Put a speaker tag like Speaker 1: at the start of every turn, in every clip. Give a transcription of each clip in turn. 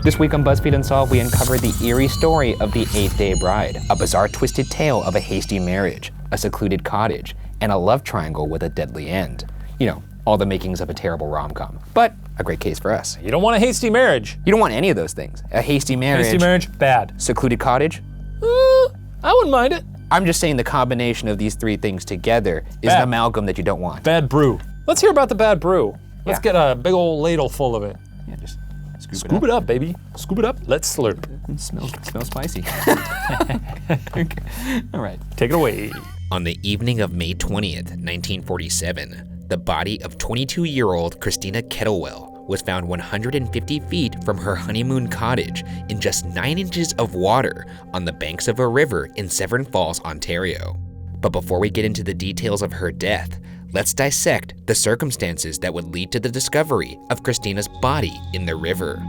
Speaker 1: This week on BuzzFeed Unsolved, we uncovered the eerie story of the Eighth Day Bride, a bizarre twisted tale of a hasty marriage, a secluded cottage, and a love triangle with a deadly end. You know, all the makings of a terrible rom-com, but a great case for us.
Speaker 2: You don't want a hasty marriage.
Speaker 1: You don't want any of those things. A hasty marriage.
Speaker 2: Bad.
Speaker 1: Secluded cottage.
Speaker 2: I wouldn't mind it.
Speaker 1: I'm just saying the combination of these three things together is an amalgam that you don't want.
Speaker 2: Bad brew. Let's hear about the bad brew. Let's
Speaker 1: Yeah.
Speaker 2: get a big old ladle full of it.
Speaker 1: Yeah, just
Speaker 2: Scoop it up, baby. Scoop it up. Let's slurp.
Speaker 1: It smells spicy. Okay. All right.
Speaker 2: Take it away.
Speaker 3: On the evening of May 20th, 1947, the body of 22-year-old Christina Kettlewell was found 150 feet from her honeymoon cottage in just 9 inches of water on the banks of a river in Severn Falls, Ontario. But before we get into the details of her death, let's dissect the circumstances that would lead to the discovery of Christina's body in the river.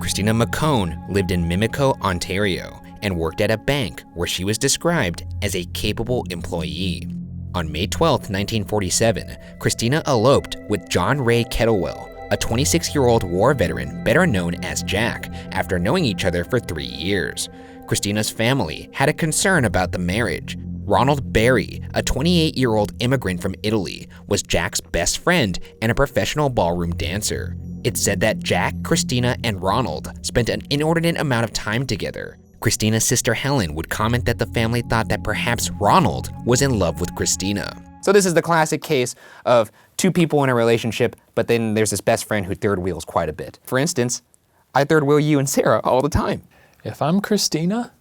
Speaker 3: Christina McCone lived in Mimico, Ontario, and worked at a bank where she was described as a capable employee. On May 12, 1947, Christina eloped with John Ray Kettlewell, a 26-year-old war veteran better known as Jack, after knowing each other for 3 years. Christina's family had a concern about the marriage. Ronald Berry, a 28-year-old immigrant from Italy, was Jack's best friend and a professional ballroom dancer. It's said that Jack, Christina, and Ronald spent an inordinate amount of time together. Christina's sister Helen would comment that the family thought that perhaps Ronald was in love with Christina.
Speaker 1: So this is the classic case of two people in a relationship, but then there's this best friend who third wheels quite a bit. For instance, I third wheel you and Sarah all the time.
Speaker 2: If I'm Christina,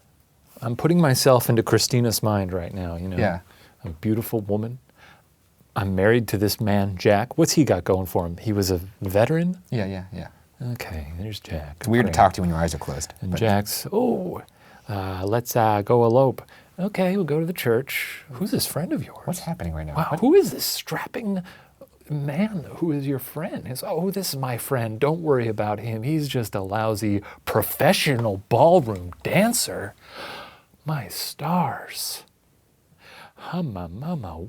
Speaker 2: I'm putting myself into Christina's mind right now, you know?
Speaker 1: Yeah.
Speaker 2: A beautiful woman. I'm married to this man, Jack. What's he got going for him? He was a veteran?
Speaker 1: Yeah.
Speaker 2: Okay, there's Jack.
Speaker 1: It's weird
Speaker 2: Great.
Speaker 1: to talk to when your eyes are closed.
Speaker 2: And
Speaker 1: but-
Speaker 2: Jack's, let's go elope. Okay, we'll go to the church. Who's this friend of yours?
Speaker 1: What's happening right now?
Speaker 2: Wow, who is this strapping man who is your friend? He's, this is my friend. Don't worry about him. He's just a lousy professional ballroom dancer. My stars. Mama.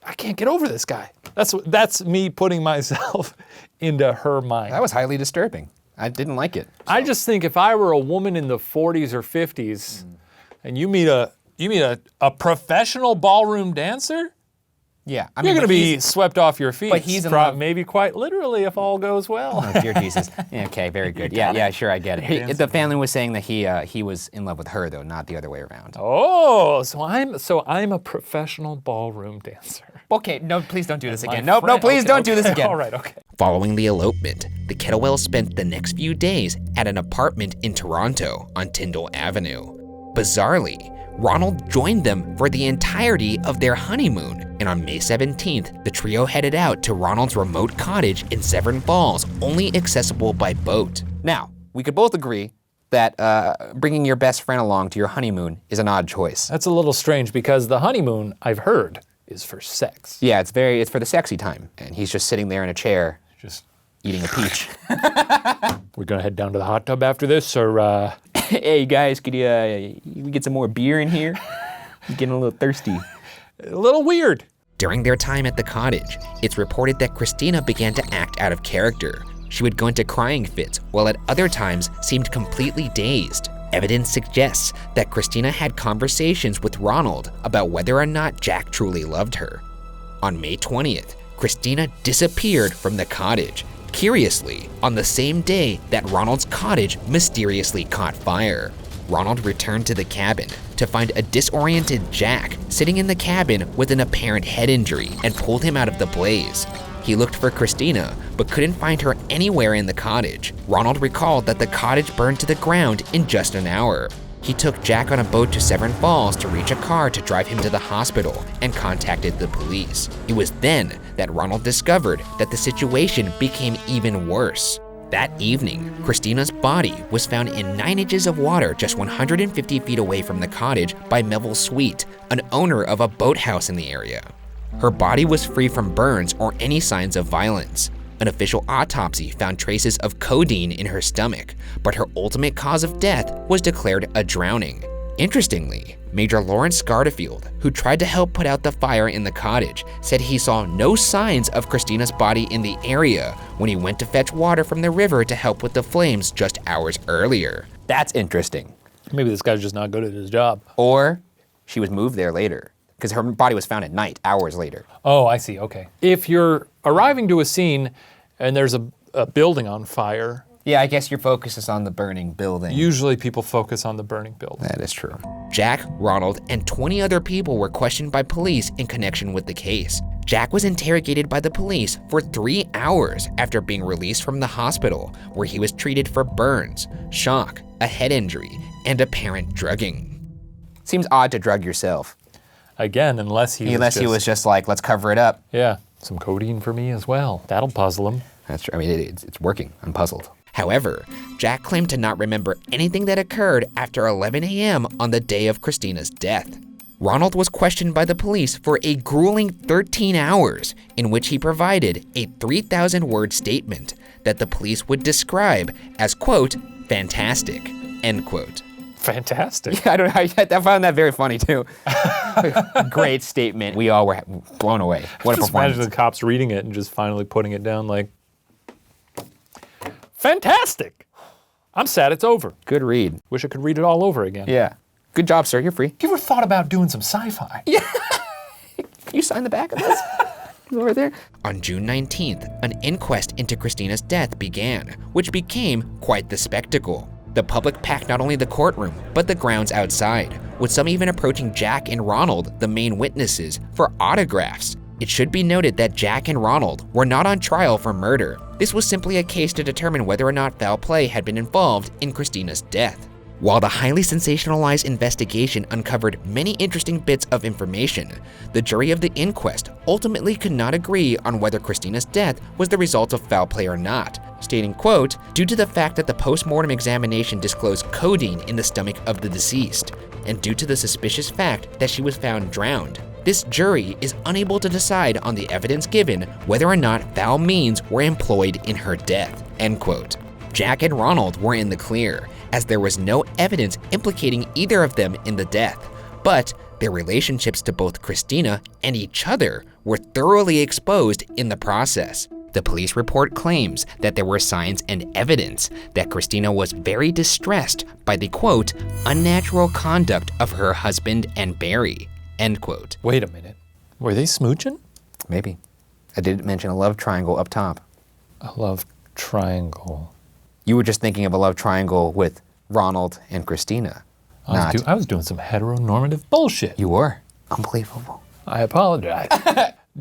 Speaker 2: I can't get over this guy. That's me putting myself into her mind.
Speaker 1: That was highly disturbing. I didn't like it.
Speaker 2: I just think if I were a woman in the 40s or 50s and you meet a professional ballroom dancer,
Speaker 1: Yeah, I
Speaker 2: you're
Speaker 1: mean,
Speaker 2: going to be swept off your feet.
Speaker 1: but he's in love.
Speaker 2: Maybe quite literally if all goes well.
Speaker 1: Oh, dear Jesus. Yeah, okay, very good. Yeah, sure, I get it. The family was saying that he was in love with her, though, not the other way around.
Speaker 2: Oh, so I'm a professional ballroom dancer.
Speaker 1: Okay, no, please don't do this again.
Speaker 2: My
Speaker 1: No,
Speaker 2: friend-
Speaker 1: please
Speaker 2: okay,
Speaker 1: don't do this
Speaker 2: okay,
Speaker 1: again.
Speaker 2: All right, okay.
Speaker 3: Following the elopement, the Kettlewells spent the next few days at an apartment in Toronto on Tyndall Avenue. Bizarrely, Ronald joined them for the entirety of their honeymoon, and on May 17th, the trio headed out to Ronald's remote cottage in Severn Falls, only accessible by boat.
Speaker 1: Now, we could both agree that bringing your best friend along to your honeymoon is an odd choice.
Speaker 2: That's a little strange because the honeymoon, I've heard, is for sex.
Speaker 1: Yeah, it's for the sexy time, and he's just sitting there in a chair,
Speaker 2: Just,
Speaker 1: eating a peach.
Speaker 2: we're going to head down to the hot tub after this, or
Speaker 1: Hey guys, could we get some more beer in here? I'm getting a little thirsty.
Speaker 2: a little weird.
Speaker 3: During their time at the cottage, it's reported that Christina began to act out of character. She would go into crying fits, while at other times seemed completely dazed. Evidence suggests that Christina had conversations with Ronald about whether or not Jack truly loved her. On May 20th, Christina disappeared from the cottage, curiously, on the same day that Ronald's cottage mysteriously caught fire. Ronald returned to the cabin to find a disoriented Jack sitting in the cabin with an apparent head injury and pulled him out of the blaze. He looked for Christina, but couldn't find her anywhere in the cottage. Ronald recalled that the cottage burned to the ground in just an hour. He took Jack on a boat to Severn Falls to reach a car to drive him to the hospital and contacted the police. It was then that Ronald discovered that the situation became even worse. That evening, Christina's body was found in 9 inches of water just 150 feet away from the cottage by Melville Sweet, an owner of a boathouse in the area. Her body was free from burns or any signs of violence. An official autopsy found traces of codeine in her stomach, but her ultimate cause of death was declared a drowning. Interestingly, Major Lawrence Scarterfield, who tried to help put out the fire in the cottage, said he saw no signs of Christina's body in the area when he went to fetch water from the river to help with the flames just hours earlier.
Speaker 1: That's interesting.
Speaker 2: Maybe this guy's just not good at his job.
Speaker 1: Or she was moved there later, because her body was found at night, hours later.
Speaker 2: Oh, I see, okay. If you're arriving to a scene and there's a building on fire,
Speaker 1: Yeah, I guess your focus is on the burning building.
Speaker 2: usually people focus on the burning building.
Speaker 1: That is true.
Speaker 3: Jack, Ronald, and 20 other people were questioned by police in connection with the case. Jack was interrogated by the police for 3 hours after being released from the hospital, where he was treated for burns, shock, a head injury, and apparent drugging.
Speaker 1: Seems odd to drug yourself.
Speaker 2: Again, unless he
Speaker 1: was just like, let's cover it up.
Speaker 2: Yeah, some codeine for me as well. That'll puzzle him.
Speaker 1: That's true. I mean, it's working. I'm puzzled.
Speaker 3: However, Jack claimed to not remember anything that occurred after 11 a.m. on the day of Christina's death. Ronald was questioned by the police for a grueling 13 hours, in which he provided a 3,000-word statement that the police would describe as, quote, fantastic, end quote.
Speaker 2: Fantastic.
Speaker 1: I found that very funny too. Great statement. We all were blown away. What a
Speaker 2: Just imagine
Speaker 1: performance.
Speaker 2: the cops reading it and just finally putting it down like, fantastic. I'm sad it's over.
Speaker 1: Good read.
Speaker 2: Wish I could read it all over again.
Speaker 1: Yeah. Good job, sir. You're free.
Speaker 2: You ever thought about doing some sci-fi?
Speaker 1: You signed the back of this? Over there.
Speaker 3: On June 19th, an inquest into Christina's death began, which became quite the spectacle. The public packed not only the courtroom, but the grounds outside, with some even approaching Jack and Ronald, the main witnesses, for autographs. It should be noted that Jack and Ronald were not on trial for murder. This was simply a case to determine whether or not foul play had been involved in Christina's death. While the highly sensationalized investigation uncovered many interesting bits of information, the jury of the inquest ultimately could not agree on whether Christina's death was the result of foul play or not, stating, quote, due to the fact that the post-mortem examination disclosed codeine in the stomach of the deceased, and due to the suspicious fact that she was found drowned, this jury is unable to decide on the evidence given whether or not foul means were employed in her death, end quote. Jack and Ronald were in the clear, as there was no evidence implicating either of them in the death, but their relationships to both Christina and each other were thoroughly exposed in the process. The police report claims that there were signs and evidence that Christina was very distressed by the, quote, unnatural conduct of her husband and Barry, end quote.
Speaker 2: Wait a minute. Were they smooching?
Speaker 1: Maybe. I didn't mention a love triangle up top.
Speaker 2: A love triangle.
Speaker 1: You were just thinking of a love triangle with Ronald and Christina.
Speaker 2: I was doing some heteronormative bullshit.
Speaker 1: You were. Unbelievable.
Speaker 2: I apologize.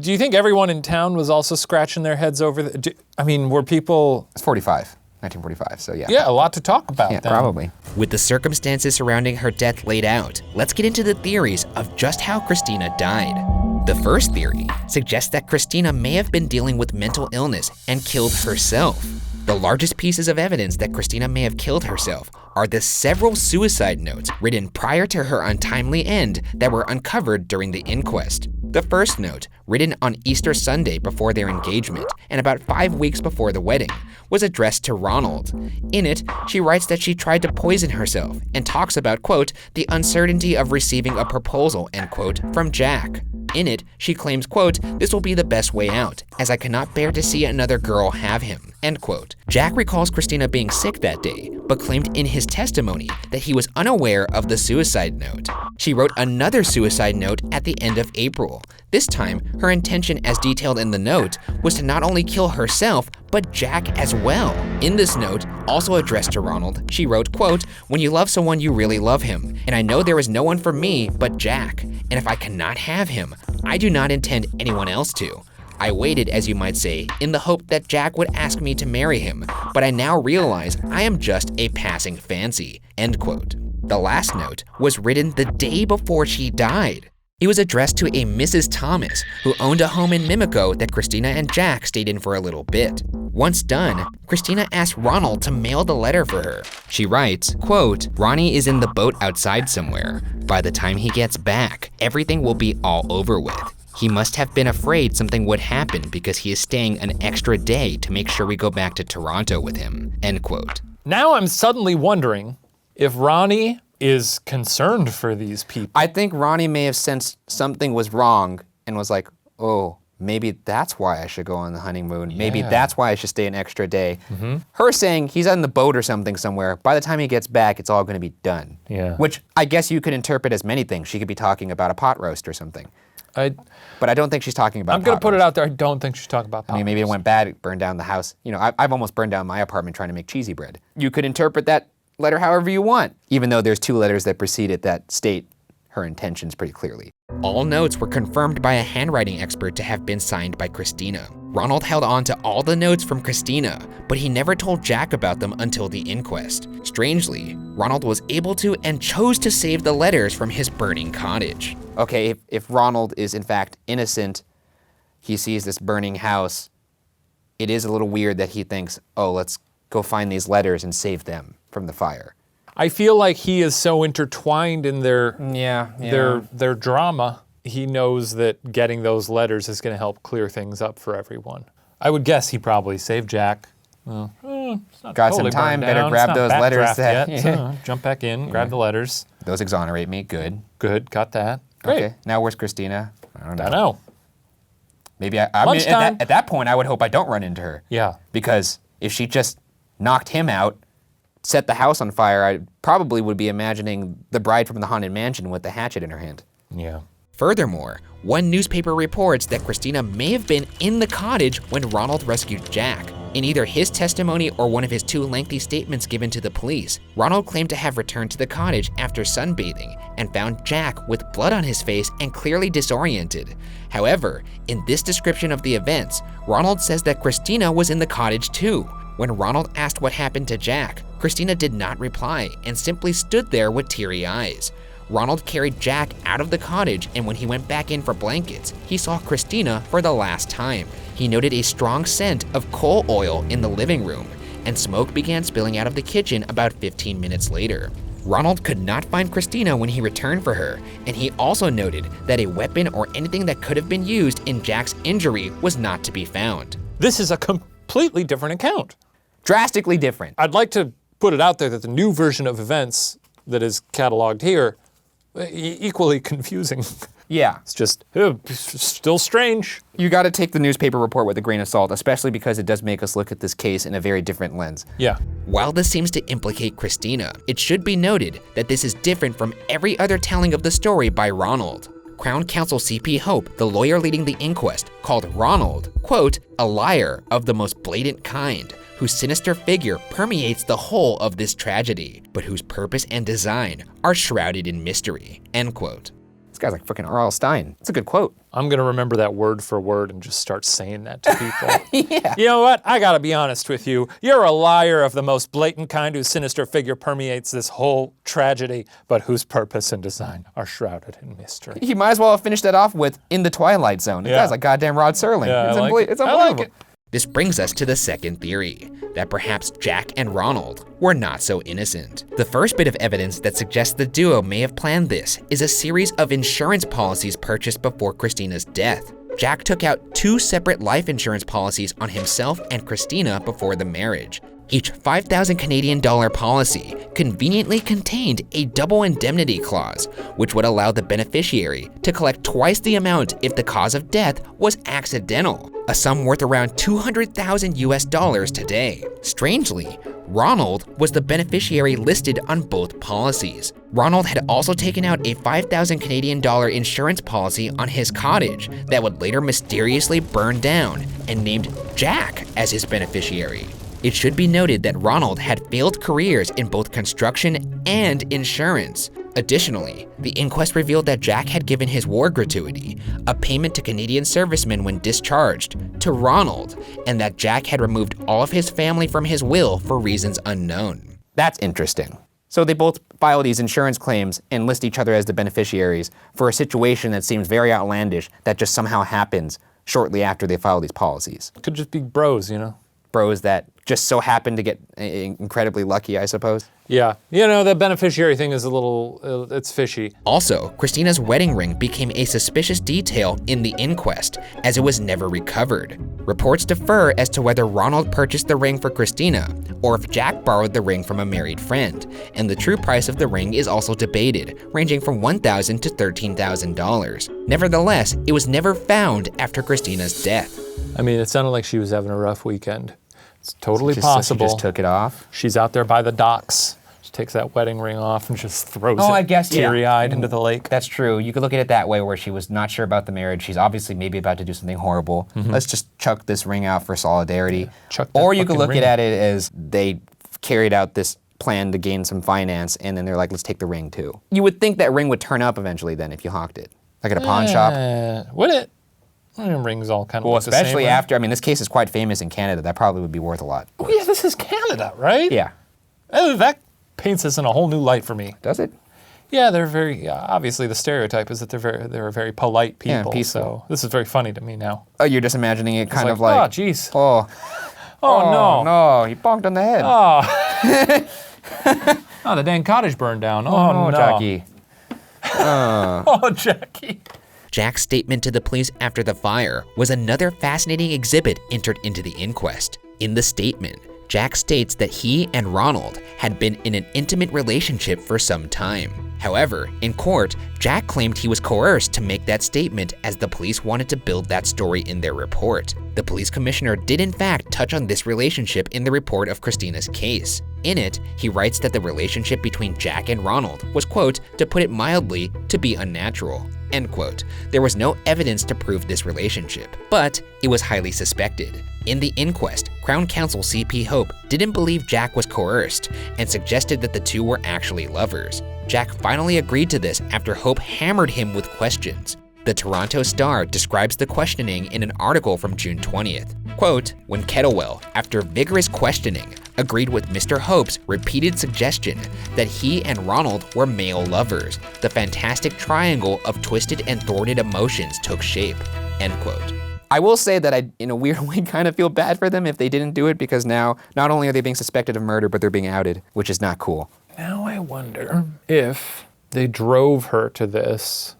Speaker 2: Do you think everyone in town was also scratching their heads over were people...
Speaker 1: It's 1945, so yeah.
Speaker 2: Yeah, a lot to talk about
Speaker 1: Yeah,
Speaker 2: then.
Speaker 1: probably.
Speaker 3: With the circumstances surrounding her death laid out, let's get into the theories of just how Christina died. The first theory suggests that Christina may have been dealing with mental illness and killed herself. The largest pieces of evidence that Christina may have killed herself are the several suicide notes written prior to her untimely end that were uncovered during the inquest. The first note, written on Easter Sunday before their engagement and about 5 weeks before the wedding, was addressed to Ronald. In it, she writes that she tried to poison herself and talks about, quote, the uncertainty of receiving a proposal, end quote, from Jack. In it, she claims, quote, this will be the best way out, as I cannot bear to see another girl have him, end quote. Jack recalls Christina being sick that day, but claimed in his testimony that he was unaware of the suicide note. She wrote another suicide note at the end of April. This time, her intention as detailed in the note was to not only kill herself, but Jack as well. In this note, also addressed to Ronald, she wrote, quote, when you love someone, you really love him, and I know there is no one for me but Jack, and if I cannot have him, I do not intend anyone else to. I waited, as you might say, in the hope that Jack would ask me to marry him, but I now realize I am just a passing fancy, end quote. The last note was written the day before she died. It was addressed to a Mrs. Thomas, who owned a home in Mimico that Christina and Jack stayed in for a little bit. Once done, Christina asked Ronald to mail the letter for her. She writes, quote, Ronnie is in the boat outside somewhere. By the time he gets back, everything will be all over with. He must have been afraid something would happen because he is staying an extra day to make sure we go back to Toronto with him, end quote.
Speaker 2: Now I'm suddenly wondering if Ronnie is concerned for these people.
Speaker 1: I think Ronnie may have sensed something was wrong and was like, oh, maybe that's why I should go on the honeymoon. Maybe
Speaker 2: Yeah.
Speaker 1: that's why I should stay an extra day. Her saying he's on the boat or something somewhere. By the time he gets back, it's all going to be done.
Speaker 2: Yeah.
Speaker 1: Which I guess you could interpret as many things. She could be talking about a pot roast or something.
Speaker 2: I'm
Speaker 1: But I don't think she's talking about
Speaker 2: going to
Speaker 1: pot
Speaker 2: put it
Speaker 1: roast.
Speaker 2: out there. I don't think she's talking about
Speaker 1: I mean, maybe it went bad, it burned down the house. You know, I've almost burned down my apartment trying to make cheesy bread. You could interpret that letter however you want, even though there's 2 letters that precede it that state her intentions pretty clearly.
Speaker 3: All notes were confirmed by a handwriting expert to have been signed by Christina. Ronald held on to all the notes from Christina, but he never told Jack about them until the inquest. Strangely, Ronald was able to and chose to save the letters from his burning cottage.
Speaker 1: Okay, if Ronald is in fact innocent, he sees this burning house, it is a little weird that he thinks, oh, let's go find these letters and save them from the fire.
Speaker 2: I feel like he is so intertwined in their
Speaker 1: Yeah,
Speaker 2: their drama. He knows that getting those letters is going to help clear things up for everyone. I would guess he probably saved Jack. Well, it's not
Speaker 1: Got
Speaker 2: totally
Speaker 1: some time,
Speaker 2: burned
Speaker 1: better
Speaker 2: down.
Speaker 1: grab
Speaker 2: It's not
Speaker 1: those letters
Speaker 2: backdraft
Speaker 1: that-
Speaker 2: yet. So, jump back in, grab the letters.
Speaker 1: Those exonerate me, good.
Speaker 2: Good, got that. Great.
Speaker 1: Okay, now where's Christina? I don't know.
Speaker 2: I know.
Speaker 1: Maybe I mean,
Speaker 2: Lunchtime.
Speaker 1: at that point, I would hope I don't run into her.
Speaker 2: Yeah.
Speaker 1: Because if she just knocked him out, set the house on fire, I probably would be imagining the bride from the Haunted Mansion with the hatchet in her hand.
Speaker 2: Yeah.
Speaker 3: Furthermore, one newspaper reports that Christina may have been in the cottage when Ronald rescued Jack. In either his testimony or one of his 2 lengthy statements given to the police, Ronald claimed to have returned to the cottage after sunbathing and found Jack with blood on his face and clearly disoriented. However, in this description of the events, Ronald says that Christina was in the cottage too. When Ronald asked what happened to Jack, Christina did not reply and simply stood there with teary eyes. Ronald carried Jack out of the cottage, and when he went back in for blankets, he saw Christina for the last time. He noted a strong scent of coal oil in the living room, and smoke began spilling out of the kitchen about 15 minutes later. Ronald could not find Christina when he returned for her, and he also noted that a weapon or anything that could have been used in Jack's injury was not to be found.
Speaker 2: This is a completely different account.
Speaker 1: Drastically different.
Speaker 2: I'd like to put it out there that the new version of events that is cataloged here, equally confusing.
Speaker 1: Yeah.
Speaker 2: It's just still strange.
Speaker 1: You got to take the newspaper report with a grain of salt, especially because it does make us look at this case in a very different lens.
Speaker 2: Yeah.
Speaker 3: While this seems to implicate Christina, it should be noted that this is different from every other telling of the story by Ronald. Crown Counsel C.P. Hope, the lawyer leading the inquest, called Ronald, quote, a liar of the most blatant kind, whose sinister figure permeates the whole of this tragedy, but whose purpose and design are shrouded in mystery, end quote.
Speaker 1: This guy's like freaking R.L. Stein. It's a good quote.
Speaker 2: I'm going to remember that word for word and just start saying that to people. Yeah. You know what? I got to be honest with you. You're a liar of the most blatant kind whose sinister figure permeates this whole tragedy, but whose purpose and design are shrouded in mystery.
Speaker 1: He might as well have finished that off with In the Twilight Zone. The
Speaker 2: Yeah.
Speaker 1: guy's like goddamn Rod Serling.
Speaker 2: Yeah,
Speaker 1: it's
Speaker 2: I like
Speaker 1: unbelie-
Speaker 2: it.
Speaker 1: it's
Speaker 2: I like
Speaker 1: unbelievable.
Speaker 2: it.
Speaker 3: This brings us to the second theory, that perhaps Jack and Ronald were not so innocent. The first bit of evidence that suggests the duo may have planned this is a series of insurance policies purchased before Christina's death. Jack took out 2 separate life insurance policies on himself and Christina before the marriage. Each 5,000 Canadian dollar policy conveniently contained a double indemnity clause, which would allow the beneficiary to collect twice the amount if the cause of death was accidental, a sum worth around 200,000 US dollars today. Strangely, Ronald was the beneficiary listed on both policies. Ronald had also taken out a 5,000 Canadian dollar insurance policy on his cottage that would later mysteriously burn down and named Jack as his beneficiary. It should be noted that Ronald had failed careers in both construction and insurance. Additionally, the inquest revealed that Jack had given his war gratuity, a payment to Canadian servicemen when discharged, to Ronald, and that Jack had removed all of his family from his will for reasons unknown.
Speaker 1: That's interesting. So they both file these insurance claims and list each other as the beneficiaries for a situation that seems very outlandish that just somehow happens shortly after they file these policies.
Speaker 2: Could just be bros, you know?
Speaker 1: bros that just so happen to get incredibly lucky, I suppose.
Speaker 2: Yeah, the beneficiary thing is a little, it's fishy.
Speaker 3: Also, Christina's wedding ring became a suspicious detail in the inquest, as it was never recovered. Reports differ as to whether Ronald purchased the ring for Christina, or if Jack borrowed the ring from a married friend, and the true price of the ring is also debated, ranging from $1,000 to $13,000. Nevertheless, it was never found after Christina's death.
Speaker 2: I mean, it sounded like she was having a rough weekend. It's totally
Speaker 1: So
Speaker 2: possible.
Speaker 1: she just took it off.
Speaker 2: She's out there by the docks. She takes that wedding ring off and just throws
Speaker 1: Oh,
Speaker 2: it
Speaker 1: I guess, yeah.
Speaker 2: teary-eyed into the lake.
Speaker 1: That's true. You could look at it that way, where she was not sure about the marriage. She's obviously maybe about to do something horrible. Let's just chuck this ring out for solidarity.
Speaker 2: Chuck that
Speaker 1: Or you could
Speaker 2: fucking
Speaker 1: look
Speaker 2: ring.
Speaker 1: at it as they carried out this plan to gain some finance, and then they're like, let's take the ring too. You would think that ring would turn up eventually then if you hawked it. Like at a pawn shop.
Speaker 2: Would it? Rings all kind of
Speaker 1: Well,
Speaker 2: look the same,
Speaker 1: especially
Speaker 2: right?
Speaker 1: after, I mean, this case is quite famous in Canada. That probably would be worth a lot.
Speaker 2: Oh yeah, this is Canada, right?
Speaker 1: Yeah.
Speaker 2: Oh, that paints this in a whole new light for me.
Speaker 1: Does it?
Speaker 2: Yeah, they're very, obviously the stereotype is that they're a very polite
Speaker 1: Yeah,
Speaker 2: people.
Speaker 1: peaceful.
Speaker 2: So this is very funny to me now.
Speaker 1: Oh, you're just imagining it kind
Speaker 2: It's
Speaker 1: of like,
Speaker 2: oh, jeez.
Speaker 1: oh,
Speaker 2: Oh, no.
Speaker 1: no, he bonked on the head.
Speaker 2: Oh, the dang cottage burned down. Oh, no.
Speaker 1: Jackie.
Speaker 2: Oh, Jackie.
Speaker 3: Jack's statement to the police after the fire was another fascinating exhibit entered into the inquest. In the statement, Jack states that he and Ronald had been in an intimate relationship for some time. However, in court, Jack claimed he was coerced to make that statement as the police wanted to build that story in their report. The police commissioner did in fact touch on this relationship in the report of Christina's case. In it, he writes that the relationship between Jack and Ronald was, quote, to put it mildly, to be unnatural, end quote. There was no evidence to prove this relationship, but it was highly suspected. In the inquest, Crown Counsel C.P. Hope didn't believe Jack was coerced and suggested that the two were actually lovers. Jack finally agreed to this after Hope hammered him with questions. The Toronto Star describes the questioning in an article from June 20th. Quote, when Kettlewell, after vigorous questioning, agreed with Mr. Hope's repeated suggestion that he and Ronald were male lovers, the fantastic triangle of twisted and thwarted emotions took shape, end quote.
Speaker 1: I will say that I, in a weird way, kind of feel bad for them if they didn't do it, because now not only are they being suspected of murder, but they're being outed, which is not cool.
Speaker 2: Now I wonder if they drove her to this.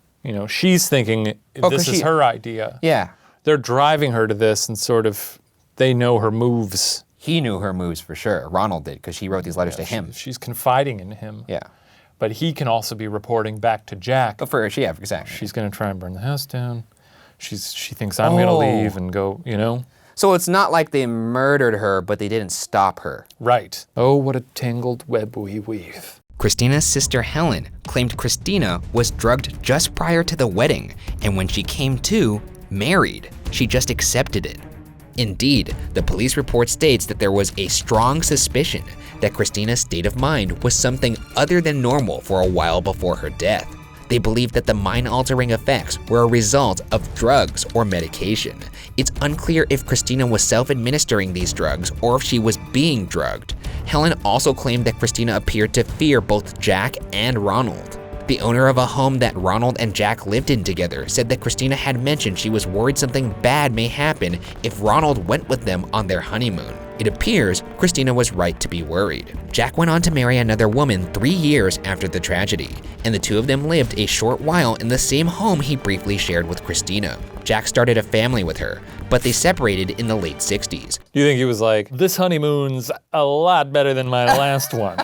Speaker 2: She's thinking this is her idea.
Speaker 1: Yeah.
Speaker 2: They're driving her to this and sort of, they know her moves.
Speaker 1: He knew her moves for sure. Ronald did, because she wrote these letters to him.
Speaker 2: She's confiding in him.
Speaker 1: Yeah.
Speaker 2: But he can also be reporting back to Jack.
Speaker 1: But for, yeah, exactly.
Speaker 2: She's going to try and burn the house down. She thinks I'm going to leave and go,
Speaker 1: So it's not like they murdered her, but they didn't stop her.
Speaker 2: Right. Oh, what a tangled web we weave.
Speaker 3: Christina's sister Helen claimed Christina was drugged just prior to the wedding, and when she came to, married. She just accepted it. Indeed, the police report states that there was a strong suspicion that Christina's state of mind was something other than normal for a while before her death. They believed that the mind-altering effects were a result of drugs or medication. It's unclear if Christina was self-administering these drugs or if she was being drugged. Helen also claimed that Christina appeared to fear both Jack and Ronald. The owner of a home that Ronald and Jack lived in together said that Christina had mentioned she was worried something bad may happen if Ronald went with them on their honeymoon. It appears Christina was right to be worried. Jack went on to marry another woman 3 years after the tragedy, and the two of them lived a short while in the same home he briefly shared with Christina. Jack started a family with her, but they separated in the late 60s.
Speaker 2: Do you think he was like, this honeymoon's a lot better than my last one?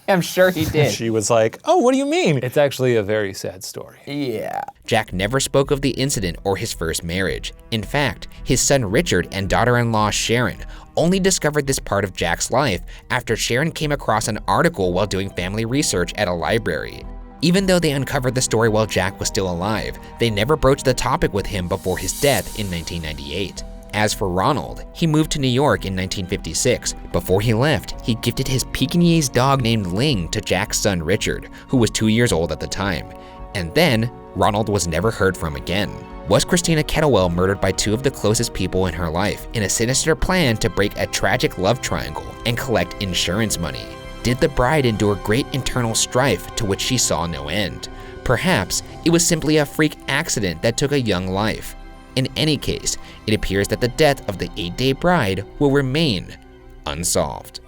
Speaker 1: I'm sure he did.
Speaker 2: She was like, oh, what do you mean? It's actually a very sad story.
Speaker 1: Yeah.
Speaker 3: Jack never spoke of the incident or his first marriage. In fact, his son Richard and daughter-in-law Sharon only discovered this part of Jack's life after Sharon came across an article while doing family research at a library. Even though they uncovered the story while Jack was still alive, they never broached the topic with him before his death in 1998. As for Ronald, he moved to New York in 1956. Before he left, he gifted his Pekingese dog named Ling to Jack's son Richard, who was 2 years old at the time. And then, Ronald was never heard from again. Was Christina Kettlewell murdered by two of the closest people in her life in a sinister plan to break a tragic love triangle and collect insurance money? Did the bride endure great internal strife to which she saw no end? Perhaps it was simply a freak accident that took a young life. In any case, it appears that the death of the 8-day bride will remain unsolved.